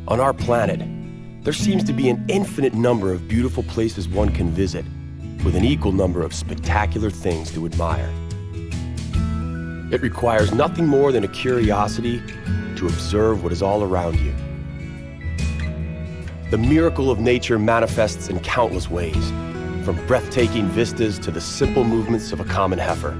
On our planet, there seems to be an infinite number of beautiful places one can visit, with an equal number of spectacular things to admire. It requires nothing more than a curiosity to observe what is all around you. The miracle of nature manifests in countless ways, from breathtaking vistas to the simple movements of a common heifer.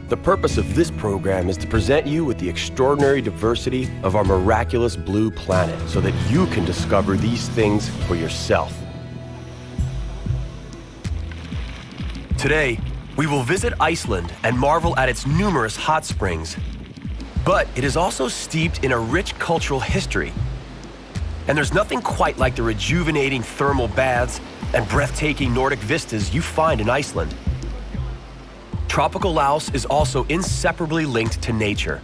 The purpose of this program is to present you with the extraordinary diversity of our miraculous blue planet so that you can discover these things for yourself. Today, we will visit Iceland and marvel at its numerous hot springs. But it is also steeped in a rich cultural history. And there's nothing quite like the rejuvenating thermal baths and breathtaking Nordic vistas you find in Iceland. Tropical Laos is also inseparably linked to nature.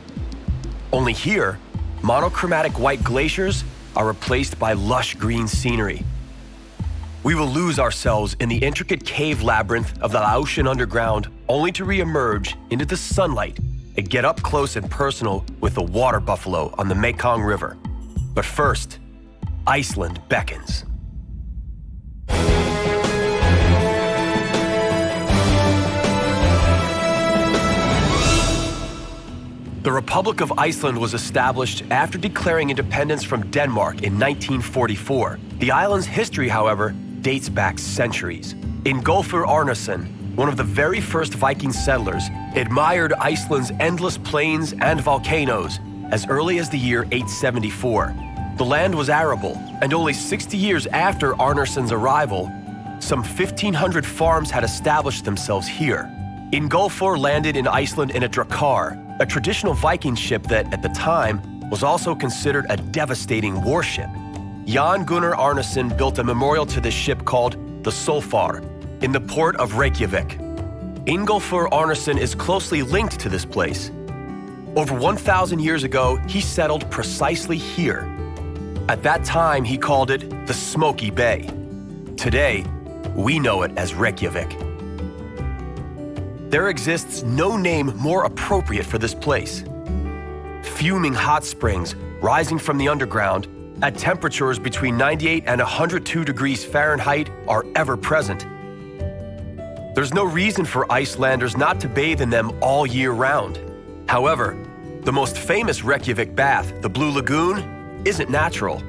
Only here, monochromatic white glaciers are replaced by lush green scenery. We will lose ourselves in the intricate cave labyrinth of the Laotian underground, only to re-emerge into the sunlight and get up close and personal with the water buffalo on the Mekong River. But first, Iceland beckons. The Republic of Iceland was established after declaring independence from Denmark in 1944. The island's history, however, dates back centuries. Ingólfur Arnarsson, one of the very first Viking settlers, admired Iceland's endless plains and volcanoes as early as the year 874. The land was arable, and only 60 years after Arnarsson's arrival, some 1,500 farms had established themselves here. Ingólfur landed in Iceland in a drakar, a traditional Viking ship that, at the time, was also considered a devastating warship. Jan Gunnar Arnarsson built a memorial to this ship called the Solfar in the port of Reykjavik. Ingólfur Arnarsson is closely linked to this place. Over 1,000 years ago, he settled precisely here. At that time, he called it the Smoky Bay. Today, we know it as Reykjavik. There exists no name more appropriate for this place. Fuming hot springs rising from the underground at temperatures between 98 and 102 degrees Fahrenheit are ever present. There's no reason for Icelanders not to bathe in them all year round. However, the most famous Reykjavik bath, the Blue Lagoon, isn't natural.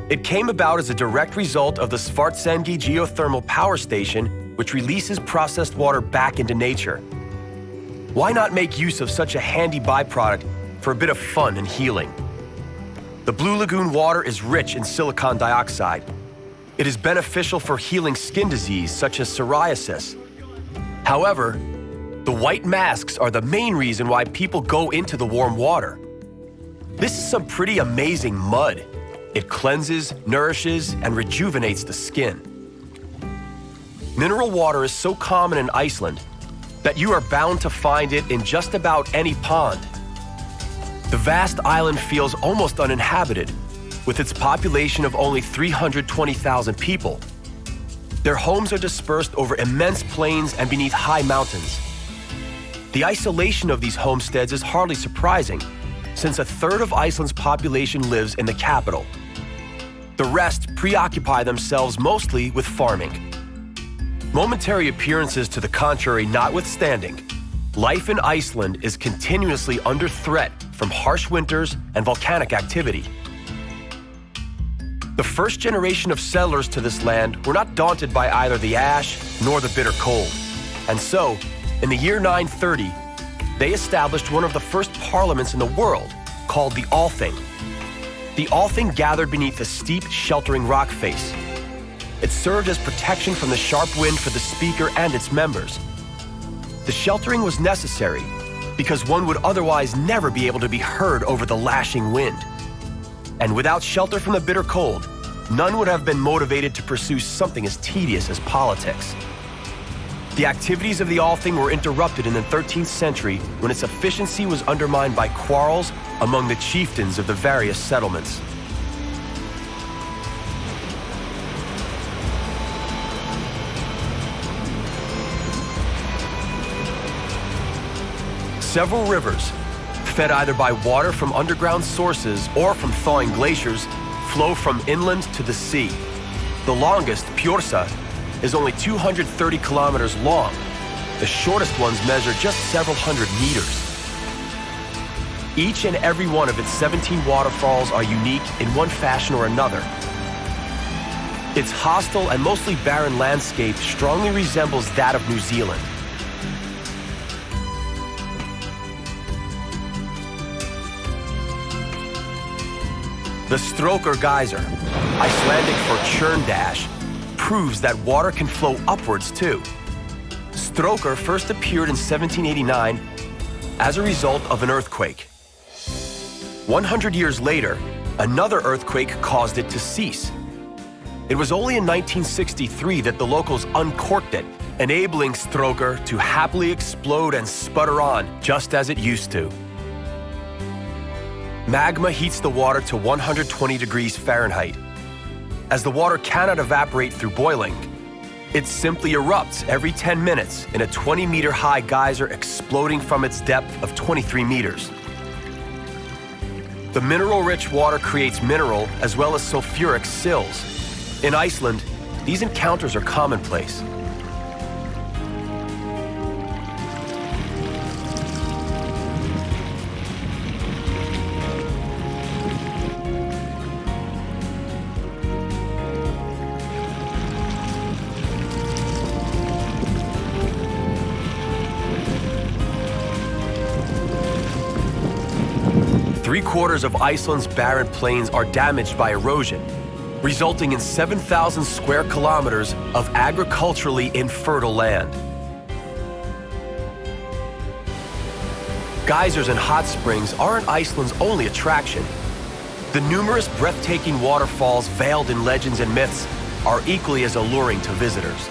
It came about as a direct result of the Svartsengi geothermal power station, which releases processed water back into nature. Why not make use of such a handy byproduct for a bit of fun and healing? The Blue Lagoon water is rich in silicon dioxide. It is beneficial for healing skin disease such as psoriasis. However, the white masks are the main reason why people go into the warm water. This is some pretty amazing mud. It cleanses, nourishes, and rejuvenates the skin. Mineral water is so common in Iceland that you are bound to find it in just about any pond. The vast island feels almost uninhabited, with its population of only 320,000 people. Their homes are dispersed over immense plains and beneath high mountains. The isolation of these homesteads is hardly surprising, since a third of Iceland's population lives in the capital. The rest preoccupy themselves mostly with farming. Momentary appearances to the contrary notwithstanding, life in Iceland is continuously under threat from harsh winters and volcanic activity. The first generation of settlers to this land were not daunted by either the ash nor the bitter cold. And so, in the year 930, they established one of the first parliaments in the world, called the Althing. The Althing gathered beneath a steep, sheltering rock face. It served as protection from the sharp wind for the speaker and its members. The sheltering was necessary because one would otherwise never be able to be heard over the lashing wind. And without shelter from the bitter cold, none would have been motivated to pursue something as tedious as politics. The activities of the Althing were interrupted in the 13th century when its efficiency was undermined by quarrels among the chieftains of the various settlements. Several rivers, fed either by water from underground sources or from thawing glaciers, flow from inland to the sea. The longest, Pjorsa, is only 230 kilometers long. The shortest ones measure just several hundred meters. Each and every one of its 17 waterfalls are unique in one fashion or another. Its hostile and mostly barren landscape strongly resembles that of New Zealand. The Stroker geyser, Icelandic for churn dash, proves that water can flow upwards too. Stroker first appeared in 1789 as a result of an earthquake. 100 years later, another earthquake caused it to cease. It was only in 1963 that the locals uncorked it, enabling Stroker to happily explode and sputter on just as it used to. Magma heats the water to 120 degrees Fahrenheit. As the water cannot evaporate through boiling, it simply erupts every 10 minutes in a 20-meter-high geyser exploding from its depth of 23 meters. The mineral-rich water creates mineral as well as sulfuric sills. In Iceland, these encounters are commonplace. Three-quarters of Iceland's barren plains are damaged by erosion, resulting in 7,000 square kilometers of agriculturally infertile land. Geysers and hot springs aren't Iceland's only attraction. The numerous breathtaking waterfalls veiled in legends and myths are equally as alluring to visitors.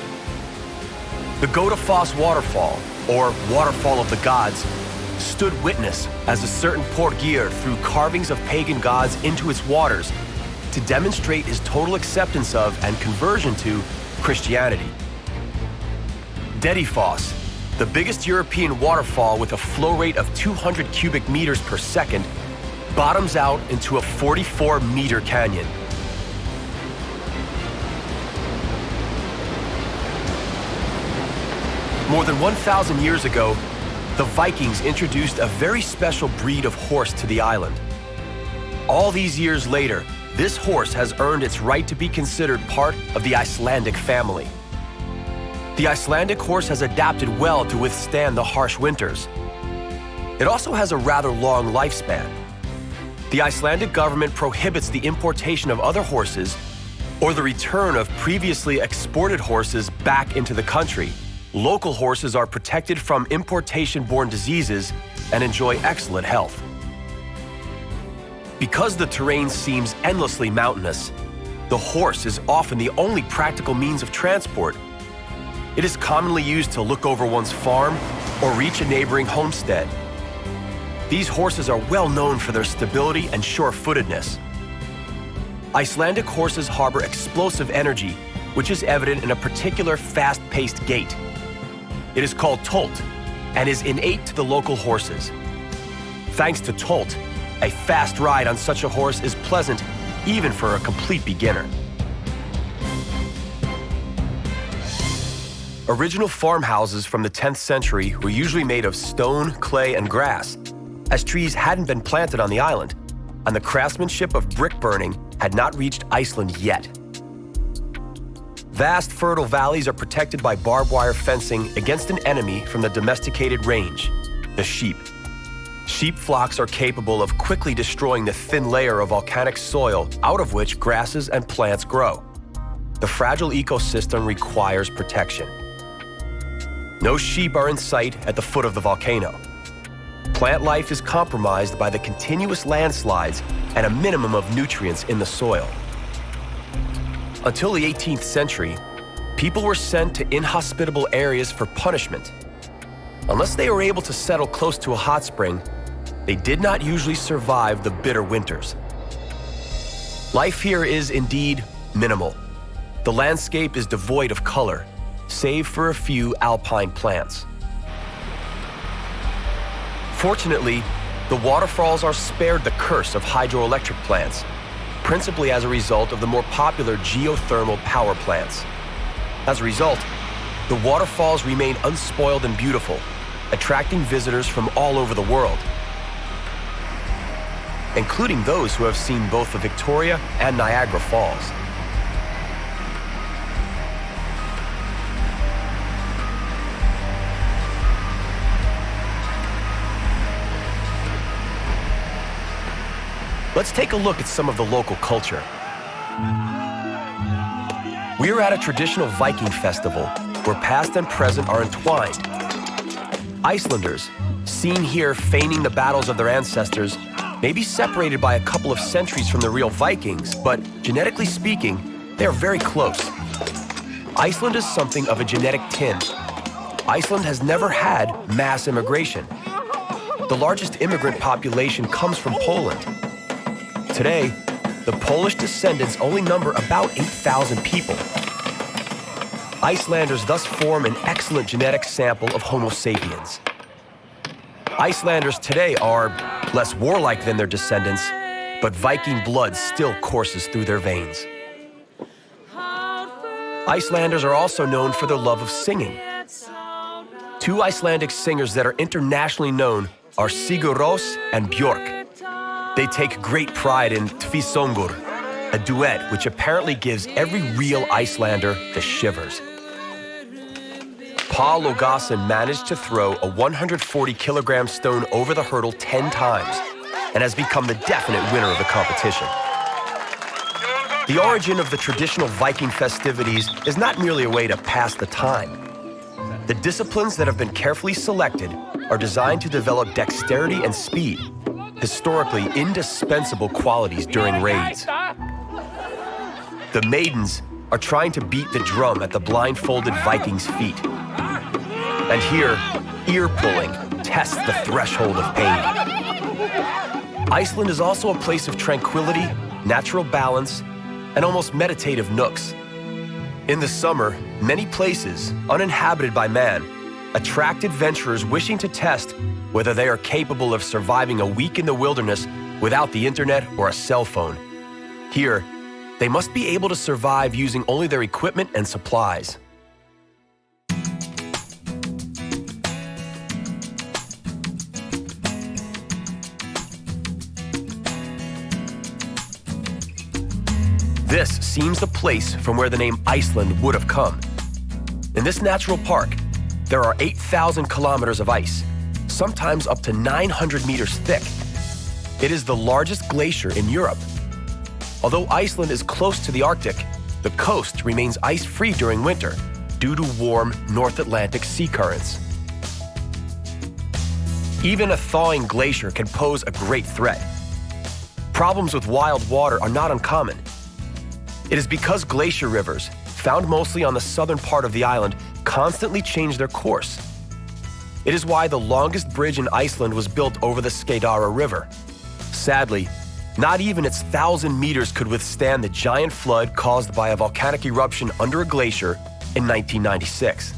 The Godafoss waterfall, or Waterfall of the Gods, stood witness as a certain Porgir threw carvings of pagan gods into its waters to demonstrate his total acceptance of and conversion to Christianity. Dedifoss, the biggest European waterfall with a flow rate of 200 cubic meters per second, bottoms out into a 44-meter canyon. More than 1,000 years ago, the Vikings introduced a very special breed of horse to the island. All these years later, this horse has earned its right to be considered part of the Icelandic family. The Icelandic horse has adapted well to withstand the harsh winters. It also has a rather long lifespan. The Icelandic government prohibits the importation of other horses or the return of previously exported horses back into the country. Local horses are protected from importation-borne diseases and enjoy excellent health. Because the terrain seems endlessly mountainous, the horse is often the only practical means of transport. It is commonly used to look over one's farm or reach a neighboring homestead. These horses are well known for their stability and sure-footedness. Icelandic horses harbor explosive energy, which is evident in a particular fast-paced gait. It is called tolt and is innate to the local horses. Thanks to tolt, a fast ride on such a horse is pleasant even for a complete beginner. Original farmhouses from the 10th century were usually made of stone, clay, and grass, as trees hadn't been planted on the island, and the craftsmanship of brick burning had not reached Iceland yet. Vast fertile valleys are protected by barbed wire fencing against an enemy from the domesticated range, the sheep. Sheep flocks are capable of quickly destroying the thin layer of volcanic soil out of which grasses and plants grow. The fragile ecosystem requires protection. No sheep are in sight at the foot of the volcano. Plant life is compromised by the continuous landslides and a minimum of nutrients in the soil. Until the 18th century, people were sent to inhospitable areas for punishment. Unless they were able to settle close to a hot spring, they did not usually survive the bitter winters. Life here is indeed minimal. The landscape is devoid of color, save for a few alpine plants. Fortunately, The waterfalls are spared the curse of hydroelectric plants, principally as a result of the more popular geothermal power plants. As a result, the waterfalls remain unspoiled and beautiful, attracting visitors from all over the world, including those who have seen both the Victoria and Niagara Falls. Let's take a look at some of the local culture. We are at a traditional Viking festival where past and present are entwined. Icelanders, seen here feigning the battles of their ancestors, may be separated by a couple of centuries from the real Vikings, but genetically speaking, they are very close. Iceland is something of a genetic tin. Iceland has never had mass immigration. The largest immigrant population comes from Poland. Today, the Polish descendants only number about 8,000 people. Icelanders thus form an excellent genetic sample of Homo sapiens. Icelanders today are less warlike than their descendants, but Viking blood still courses through their veins. Icelanders are also known for their love of singing. Two Icelandic singers that are internationally known are Sigur Rós and Björk. They take great pride in Tvísöngur, a duet which apparently gives every real Icelander the shivers. Paul Logason managed to throw a 140-kilogram stone over the hurdle 10 times and has become the definite winner of the competition. The origin of the traditional Viking festivities is not merely a way to pass the time. The disciplines that have been carefully selected are designed to develop dexterity and speed, historically indispensable qualities during raids. The maidens are trying to beat the drum at the blindfolded Vikings' feet. And here, ear-pulling tests the threshold of pain. Iceland is also a place of tranquility, natural balance, and almost meditative nooks. In the summer, many places, uninhabited by man, attract adventurers wishing to test whether they are capable of surviving a week in the wilderness without the internet or a cell phone. Here, they must be able to survive using only their equipment and supplies. This seems the place from where the name Iceland would have come. In this natural park, there are 8,000 kilometers of ice, sometimes up to 900 meters thick. It is the largest glacier in Europe. Although Iceland is close to the Arctic, the coast remains ice-free during winter due to warm North Atlantic sea currents. Even a thawing glacier can pose a great threat. Problems with wild water are not uncommon. It is because glacier rivers, found mostly on the southern part of the island, constantly change their course. It is why the longest bridge in Iceland was built over the Skeiðará River. Sadly, not even its 1,000 meters could withstand the giant flood caused by a volcanic eruption under a glacier in 1996.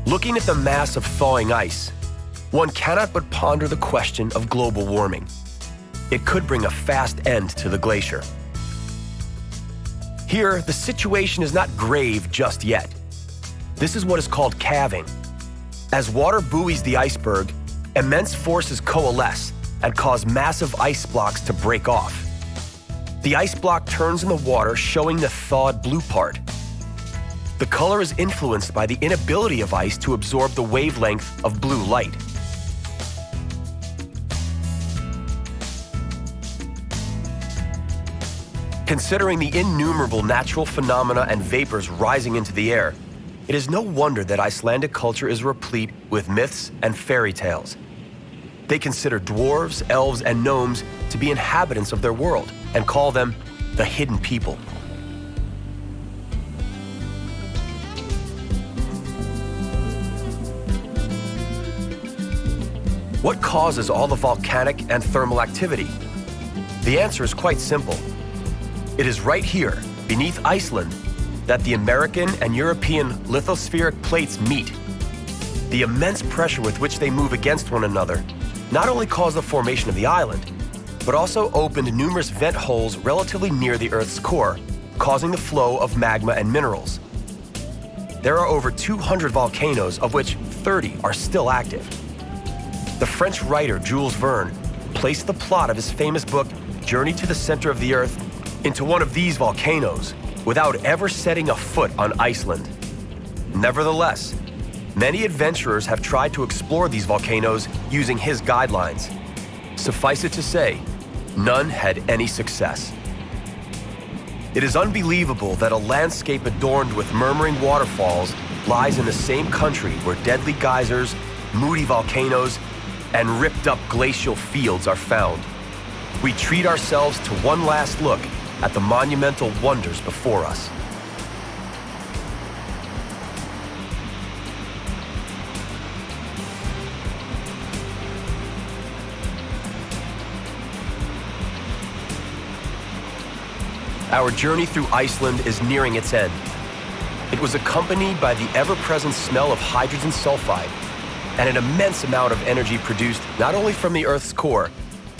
Looking at the mass of thawing ice, one cannot but ponder the question of global warming. It could bring a fast end to the glacier. Here, the situation is not grave just yet. This is what is called calving. As water buoys the iceberg, immense forces coalesce and cause massive ice blocks to break off. The ice block turns in the water, showing the thawed blue part. The color is influenced by the inability of ice to absorb the wavelength of blue light. Considering the innumerable natural phenomena and vapors rising into the air, it is no wonder that Icelandic culture is replete with myths and fairy tales. They consider dwarves, elves, and gnomes to be inhabitants of their world and call them the hidden people. What causes all the volcanic and thermal activity? The answer is quite simple. It is right here, beneath Iceland, that the American and European lithospheric plates meet. The immense pressure with which they move against one another not only caused the formation of the island, but also opened numerous vent holes relatively near the Earth's core, causing the flow of magma and minerals. There are over 200 volcanoes, of which 30 are still active. The French writer Jules Verne placed the plot of his famous book, Journey to the Center of the Earth, into one of these volcanoes without ever setting a foot on Iceland. Nevertheless, many adventurers have tried to explore these volcanoes using his guidelines. Suffice it to say, none had any success. It is unbelievable that a landscape adorned with murmuring waterfalls lies in the same country where deadly geysers, moody volcanoes, and ripped-up glacial fields are found. We treat ourselves to one last look at the monumental wonders before us. Our journey through Iceland is nearing its end. It was accompanied by the ever-present smell of hydrogen sulfide and an immense amount of energy produced not only from the Earth's core,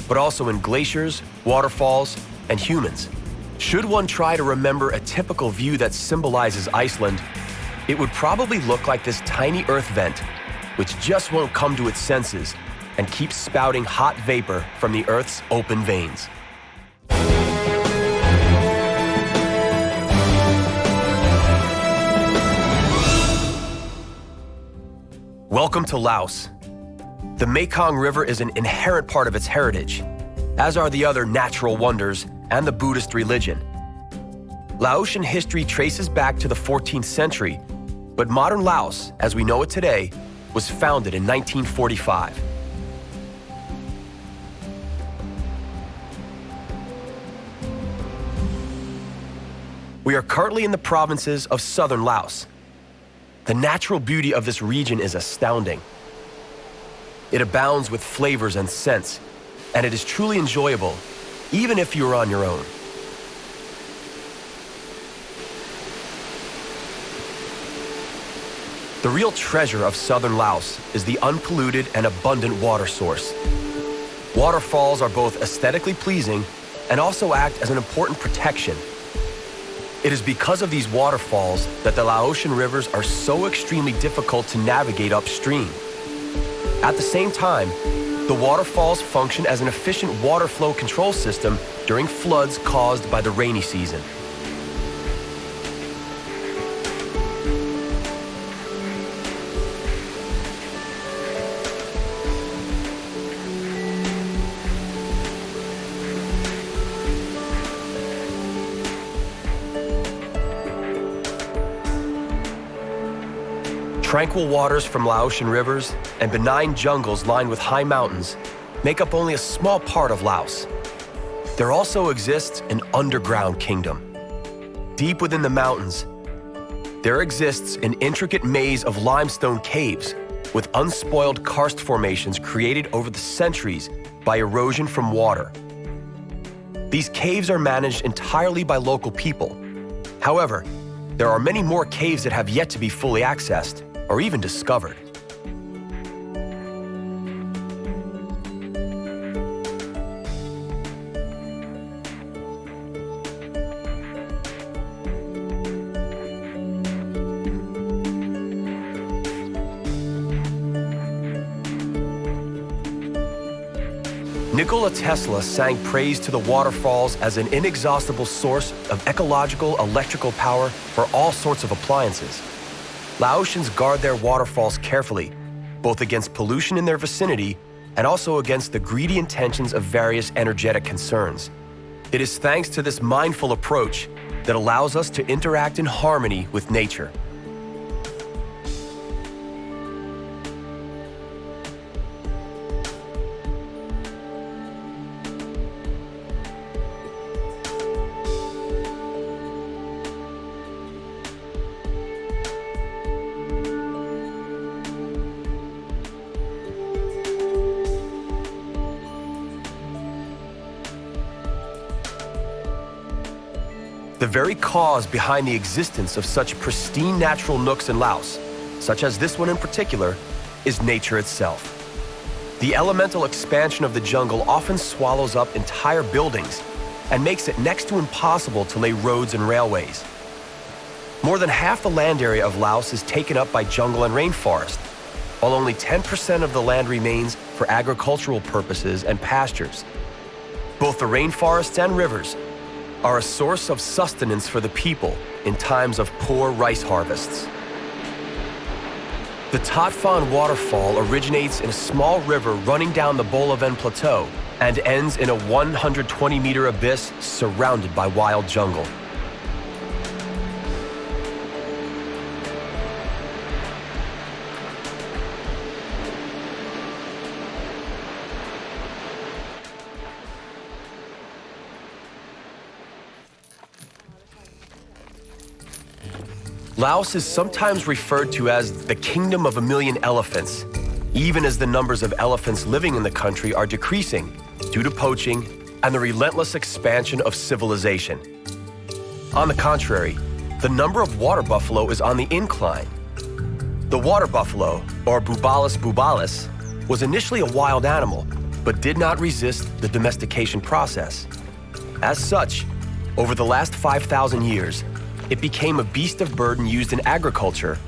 but also in glaciers, waterfalls, and humans. Should one try to remember a typical view that symbolizes Iceland, it would probably look like this tiny Earth vent, which just won't come to its senses and keeps spouting hot vapor from the Earth's open veins. Welcome to Laos. The Mekong River is an inherent part of its heritage, as are the other natural wonders and the Buddhist religion. Laotian history traces back to the 14th century, but modern Laos, as we know it today, was founded in 1945. We are currently in the provinces of southern Laos. The natural beauty of this region is astounding. It abounds with flavors and scents, and it is truly enjoyable, even if you are on your own. The real treasure of southern Laos is the unpolluted and abundant water source. Waterfalls are both aesthetically pleasing and also act as an important protection. It is because of these waterfalls that the Laotian rivers are so extremely difficult to navigate upstream. At the same time, the waterfalls function as an efficient water flow control system during floods caused by the rainy season. Tranquil waters from Laotian rivers and benign jungles lined with high mountains make up only a small part of Laos. There also exists an underground kingdom. Deep within the mountains, there exists an intricate maze of limestone caves with unspoiled karst formations created over the centuries by erosion from water. These caves are managed entirely by local people. However, there are many more caves that have yet to be fully accessed or even discovered. Nikola Tesla sang praise to the waterfalls as an inexhaustible source of ecological electrical power for all sorts of appliances. Laotians guard their waterfalls carefully, both against pollution in their vicinity and also against the greedy intentions of various energetic concerns. It is thanks to this mindful approach that allows us to interact in harmony with nature. The very cause behind the existence of such pristine natural nooks in Laos, such as this one in particular, is nature itself. The elemental expansion of the jungle often swallows up entire buildings and makes it next to impossible to lay roads and railways. More than half the land area of Laos is taken up by jungle and rainforest, while only 10% of the land remains for agricultural purposes and pastures. Both the rainforests and rivers are a source of sustenance for the people in times of poor rice harvests. The Tat Phan waterfall originates in a small river running down the Bolaven Plateau and ends in a 120-meter abyss surrounded by wild jungle. Laos is sometimes referred to as the Kingdom of a Million Elephants, even as the numbers of elephants living in the country are decreasing due to poaching and the relentless expansion of civilization. On the contrary, the number of water buffalo is on the incline. The water buffalo, or Bubalis bubalis, was initially a wild animal, but did not resist the domestication process. As such, over the last 5,000 years, it became a beast of burden used in agriculture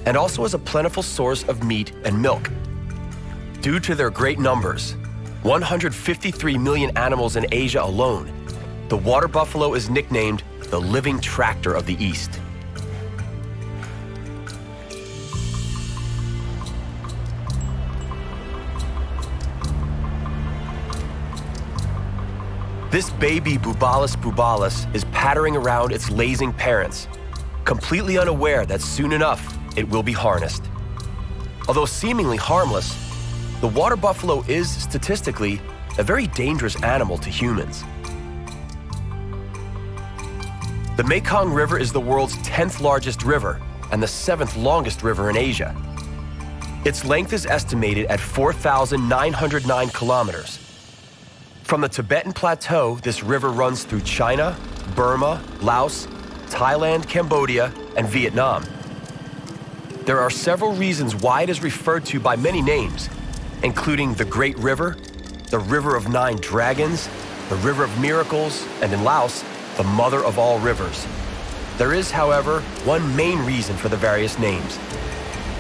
and also as a plentiful source of meat and milk. Due to their great numbers, 153 million animals in Asia alone, the water buffalo is nicknamed the living tractor of the East. This baby Bubalis bubalis is pattering around its lazing parents, completely unaware that soon enough it will be harnessed. Although seemingly harmless, the water buffalo is statistically a very dangerous animal to humans. The Mekong River is the world's 10th largest river and the 7th longest river in Asia. Its length is estimated at 4,909 kilometers. From the Tibetan Plateau, this river runs through China, Burma, Laos, Thailand, Cambodia, and Vietnam. There are several reasons why it is referred to by many names, including the Great River, the River of Nine Dragons, the River of Miracles, and in Laos, the Mother of all rivers. There is, however, one main reason for the various names.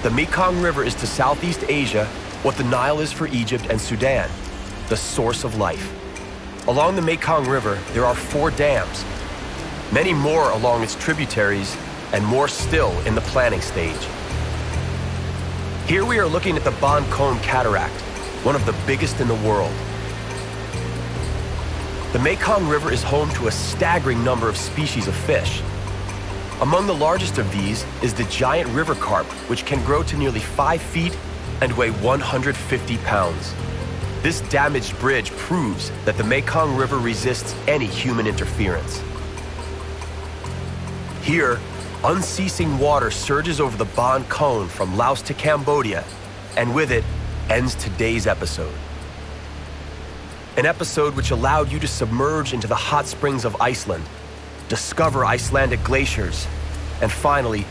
The Mekong River is to Southeast Asia what the Nile is for Egypt and Sudan, the source of life. Along the Mekong River, there are 4 dams, many more along its tributaries, and more still in the planning stage. Here we are looking at the Ban Kon Cataract, one of the biggest in the world. The Mekong River is home to a staggering number of species of fish. Among the largest of these is the giant river carp, which can grow to nearly 5 feet and weigh 150 pounds. This damaged bridge proves that the Mekong River resists any human interference. Here, unceasing water surges over the Ban Kon from Laos to Cambodia, and with it ends today's episode. An episode which allowed you to submerge into the hot springs of Iceland, discover Icelandic glaciers, and finally,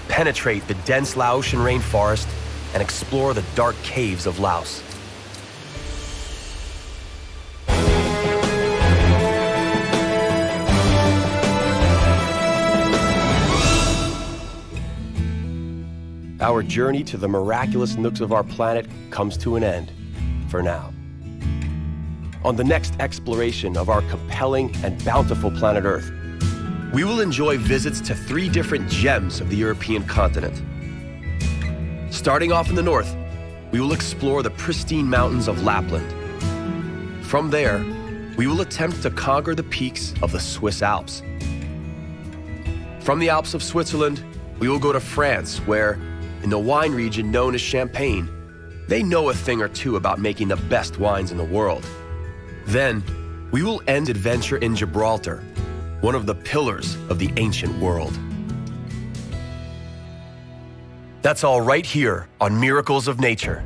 penetrate the dense Laotian rainforest and explore the dark caves of Laos. Our journey to the miraculous nooks of our planet comes to an end, for now. On the next exploration of our compelling and bountiful planet Earth, we will enjoy visits to 3 different gems of the European continent. Starting off in the north, we will explore the pristine mountains of Lapland. From there, we will attempt to conquer the peaks of the Swiss Alps. From the Alps of Switzerland, we will go to France, where, in the wine region known as Champagne, they know a thing or two about making the best wines in the world. Then, we will end adventure in Gibraltar, one of the pillars of the ancient world. That's all right here on Miracles of Nature.